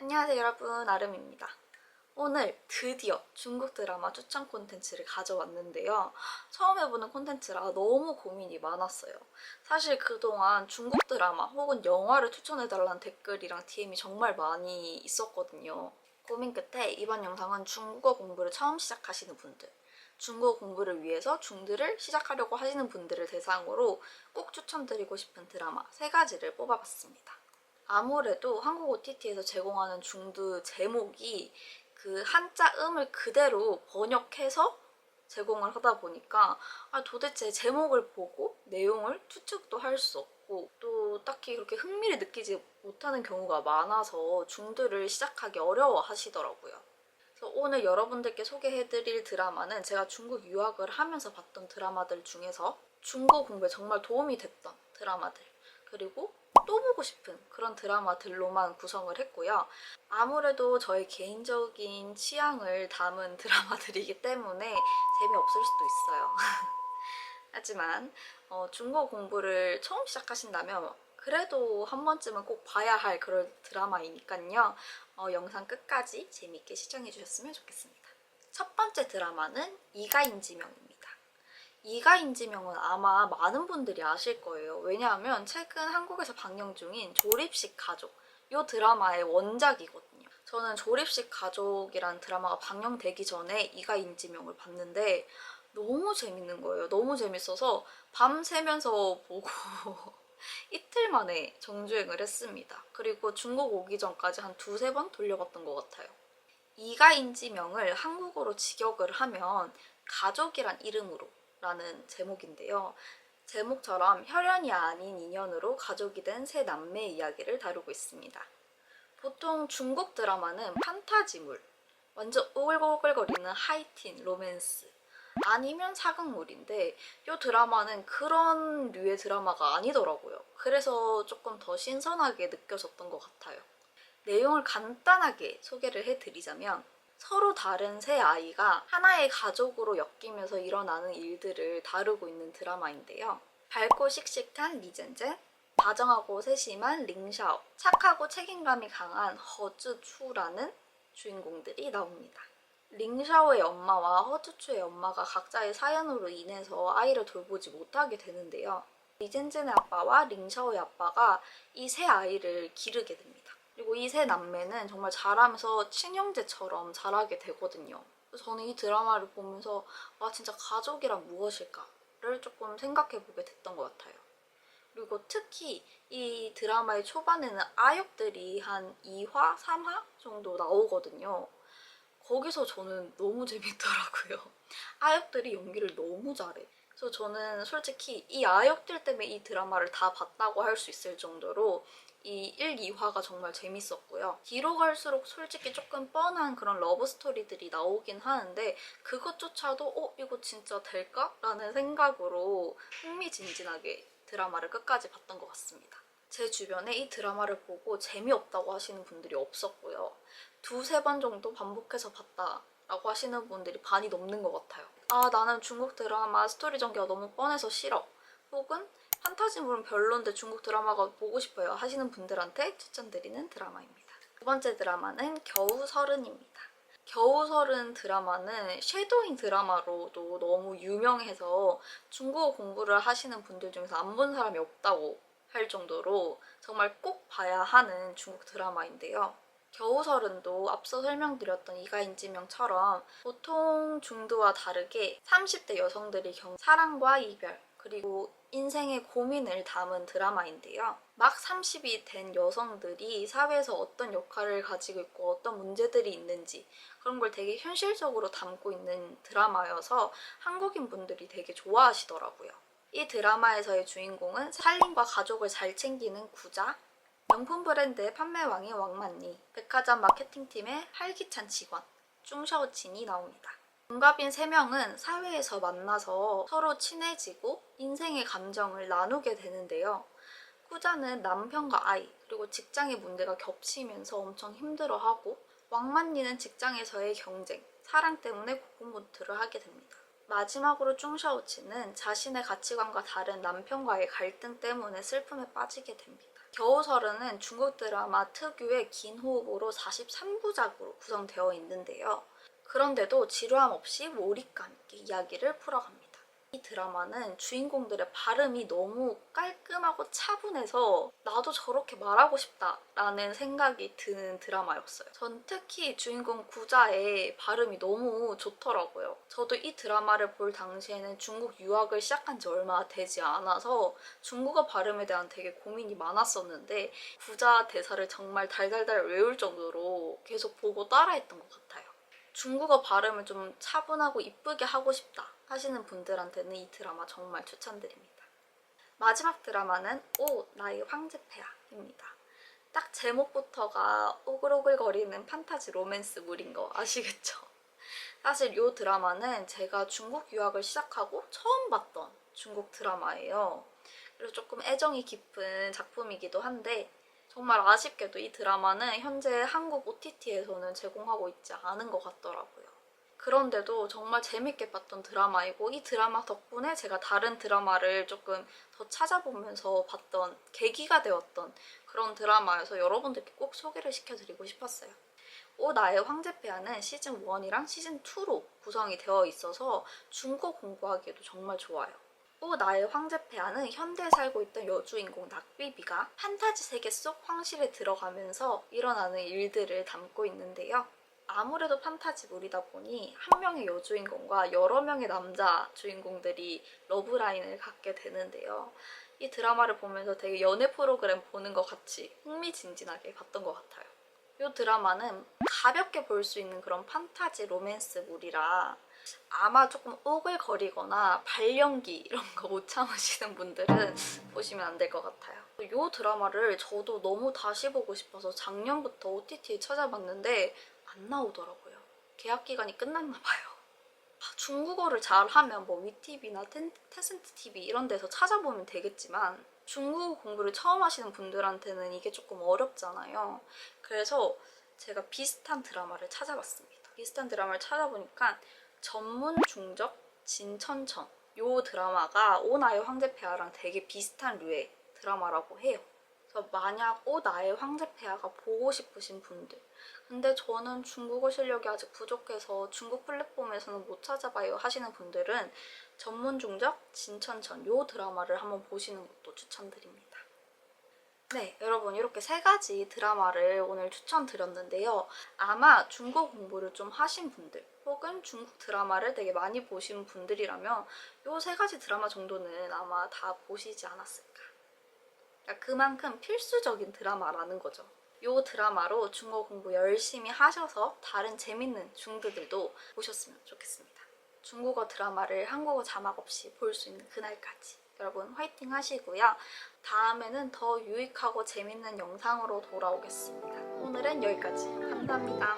안녕하세요 여러분, 아름입니다. 오늘 드디어 중국 드라마 추천 콘텐츠를 가져왔는데요. 처음 해보는 콘텐츠라 너무 고민이 많았어요. 사실 그동안 중국 드라마 혹은 영화를 추천해달라는 댓글이랑 DM이 정말 많이 있었거든요. 고민 끝에 이번 영상은 중국어 공부를 처음 시작하시는 분들, 중국어 공부를 위해서 중드를 시작하려고 하시는 분들을 대상으로 꼭 추천드리고 싶은 드라마 3가지를 뽑아봤습니다. 아무래도 한국 OTT에서 제공하는 중드 제목이 그 한자 음을 그대로 번역해서 제공을 하다 보니까 도대체 제목을 보고 내용을 추측도 할 수 없고 또 딱히 그렇게 흥미를 느끼지 못하는 경우가 많아서 중드를 시작하기 어려워 하시더라고요. 그래서 오늘 여러분들께 소개해드릴 드라마는 제가 중국 유학을 하면서 봤던 드라마들 중에서 중국어 공부에 정말 도움이 됐던 드라마들, 그리고 또 보고 싶은 그런 드라마들로만 구성을 했고요. 아무래도 저의 개인적인 취향을 담은 드라마들이기 때문에 재미없을 수도 있어요. 하지만 중국어 공부를 처음 시작하신다면 그래도 한 번쯤은 꼭 봐야 할 그런 드라마이니까요. 영상 끝까지 재미있게 시청해주셨으면 좋겠습니다. 첫 번째 드라마는 이가인지명입니다. 이가인지명은 아마 많은 분들이 아실 거예요. 왜냐하면 최근 한국에서 방영 중인 조립식 가족, 이 드라마의 원작이거든요. 저는 조립식 가족이란 드라마가 방영되기 전에 이가인지명을 봤는데 너무 재밌는 거예요. 너무 재밌어서 밤새면서 보고 이틀 만에 정주행을 했습니다. 그리고 중국 오기 전까지 한 두세 번 돌려봤던 것 같아요. 이가인지명을 한국어로 직역을 하면 가족이란 이름으로 라는 제목인데요. 제목처럼 혈연이 아닌 인연으로 가족이 된 세 남매의 이야기를 다루고 있습니다. 보통 중국 드라마는 판타지물, 완전 오글오글거리는 하이틴, 로맨스, 아니면 사극물인데 이 드라마는 그런 류의 드라마가 아니더라고요. 그래서 조금 더 신선하게 느껴졌던 것 같아요. 내용을 간단하게 소개를 해드리자면 서로 다른 세 아이가 하나의 가족으로 엮이면서 일어나는 일들을 다루고 있는 드라마인데요. 밝고 씩씩한 리젠젠, 다정하고 세심한 링샤오, 착하고 책임감이 강한 허즈추라는 주인공들이 나옵니다. 링샤오의 엄마와 허즈추의 엄마가 각자의 사연으로 인해서 아이를 돌보지 못하게 되는데요. 리젠젠의 아빠와 링샤오의 아빠가 이 세 아이를 기르게 됩니다. 그리고 이 세 남매는 정말 자라면서 친형제처럼 자라게 되거든요. 저는 이 드라마를 보면서 진짜 가족이란 무엇일까를 조금 생각해보게 됐던 것 같아요. 그리고 특히 이 드라마의 초반에는 아역들이 한 2화, 3화 정도 나오거든요. 거기서 저는 너무 재밌더라고요. 아역들이 연기를 너무 잘해. 그래서 저는 솔직히 이 아역들 때문에 이 드라마를 다 봤다고 할 수 있을 정도로 이 1, 2화가 정말 재밌었고요. 뒤로 갈수록 솔직히 조금 뻔한 그런 러브 스토리들이 나오긴 하는데 그것조차도 이거 진짜 될까? 라는 생각으로 흥미진진하게 드라마를 끝까지 봤던 것 같습니다. 제 주변에 이 드라마를 보고 재미없다고 하시는 분들이 없었고요. 두세 번 정도 반복해서 봤다라고 하시는 분들이 반이 넘는 것 같아요. 나는 중국 드라마 스토리 전개가 너무 뻔해서 싫어. 혹은 판타지물은 별론데 중국 드라마가 보고 싶어요 하시는 분들한테 추천드리는 드라마입니다. 두 번째 드라마는 겨우서른입니다. 겨우서른 드라마는 섀도잉 드라마로도 너무 유명해서 중국어 공부를 하시는 분들 중에서 안 본 사람이 없다고 할 정도로 정말 꼭 봐야 하는 중국 드라마인데요. 겨우서른도 앞서 설명드렸던 이가인지명처럼 보통 중드와 다르게 30대 여성들이 겪는 사랑과 이별, 그리고 인생의 고민을 담은 드라마인데요. 막 30이 된 여성들이 사회에서 어떤 역할을 가지고 있고 어떤 문제들이 있는지 그런 걸 되게 현실적으로 담고 있는 드라마여서 한국인 분들이 되게 좋아하시더라고요. 이 드라마에서의 주인공은 살림과 가족을 잘 챙기는 구자, 명품 브랜드의 판매왕인 왕만리, 백화점 마케팅팀의 활기찬 직원, 쭝샤오친이 나옵니다. 동갑인 3명은 사회에서 만나서 서로 친해지고 인생의 감정을 나누게 되는데요. 꾸자는 남편과 아이, 그리고 직장의 문제가 겹치면서 엄청 힘들어하고 왕만리는 직장에서의 경쟁, 사랑 때문에 고군분투를 하게 됩니다. 마지막으로 쭝샤오치는 자신의 가치관과 다른 남편과의 갈등 때문에 슬픔에 빠지게 됩니다. 겨우설은 중국 드라마 특유의 긴 호흡으로 43부작으로 구성되어 있는데요. 그런데도 지루함 없이 몰입감 있게 이야기를 풀어갑니다. 이 드라마는 주인공들의 발음이 너무 깔끔하고 차분해서 나도 저렇게 말하고 싶다라는 생각이 드는 드라마였어요. 전 특히 주인공 구자의 발음이 너무 좋더라고요. 저도 이 드라마를 볼 당시에는 중국 유학을 시작한 지 얼마 되지 않아서 중국어 발음에 대한 되게 고민이 많았었는데 구자 대사를 정말 달달달 외울 정도로 계속 보고 따라했던 것 같아요. 중국어 발음을 좀 차분하고 이쁘게 하고 싶다 하시는 분들한테는 이 드라마 정말 추천드립니다. 마지막 드라마는 오 나의 황제폐하입니다. 딱 제목부터가 오글오글거리는 판타지 로맨스물인 거 아시겠죠? 사실 이 드라마는 제가 중국 유학을 시작하고 처음 봤던 중국 드라마예요. 그래서 조금 애정이 깊은 작품이기도 한데 정말 아쉽게도 이 드라마는 현재 한국 OTT에서는 제공하고 있지 않은 것 같더라고요. 그런데도 정말 재밌게 봤던 드라마이고 이 드라마 덕분에 제가 다른 드라마를 조금 더 찾아보면서 봤던 계기가 되었던 그런 드라마여서 여러분들께 꼭 소개를 시켜드리고 싶었어요. 오 나의 황제폐하는 시즌 1이랑 시즌 2로 구성이 되어 있어서 중국어 공부하기에도 정말 좋아요. 오 나의 황제폐하는 현대에 살고 있던 여주인공 낙비비가 판타지 세계 속 황실에 들어가면서 일어나는 일들을 담고 있는데요. 아무래도 판타지물이다 보니 한 명의 여주인공과 여러 명의 남자 주인공들이 러브라인을 갖게 되는데요. 이 드라마를 보면서 되게 연애 프로그램 보는 것 같이 흥미진진하게 봤던 것 같아요. 이 드라마는 가볍게 볼 수 있는 그런 판타지 로맨스물이라 아마 조금 오글거리거나 발연기 이런 거 못 참으시는 분들은 보시면 안 될 것 같아요. 이 드라마를 저도 너무 다시 보고 싶어서 작년부터 OTT에 찾아봤는데 안 나오더라고요. 계약 기간이 끝났나 봐요. 중국어를 잘하면 뭐 위티비나 텐센트 TV 이런 데서 찾아보면 되겠지만 중국어 공부를 처음 하시는 분들한테는 이게 조금 어렵잖아요. 그래서 제가 비슷한 드라마를 찾아봤습니다. 비슷한 드라마를 찾아보니까 전문 중적 진천천 요 드라마가 오 나의 황제폐하랑 되게 비슷한 류의 드라마라고 해요. 그래서 만약 오 나의 황제폐하가 보고 싶으신 분들 근데 저는 중국어 실력이 아직 부족해서 중국 플랫폼에서는 못 찾아봐요 하시는 분들은 전문 중적 진천천 요 드라마를 한번 보시는 것도 추천드립니다. 네, 여러분 이렇게 세 가지 드라마를 오늘 추천드렸는데요. 아마 중국어 공부를 좀 하신 분들 혹은 중국 드라마를 되게 많이 보신 분들이라면 이 세 가지 드라마 정도는 아마 다 보시지 않았을까. 그러니까 그만큼 필수적인 드라마라는 거죠. 이 드라마로 중국어 공부 열심히 하셔서 다른 재밌는 중드들도 보셨으면 좋겠습니다. 중국어 드라마를 한국어 자막 없이 볼 수 있는 그날까지 여러분 화이팅 하시고요. 다음에는 더 유익하고 재밌는 영상으로 돌아오겠습니다. 오늘은 여기까지. 감사합니다.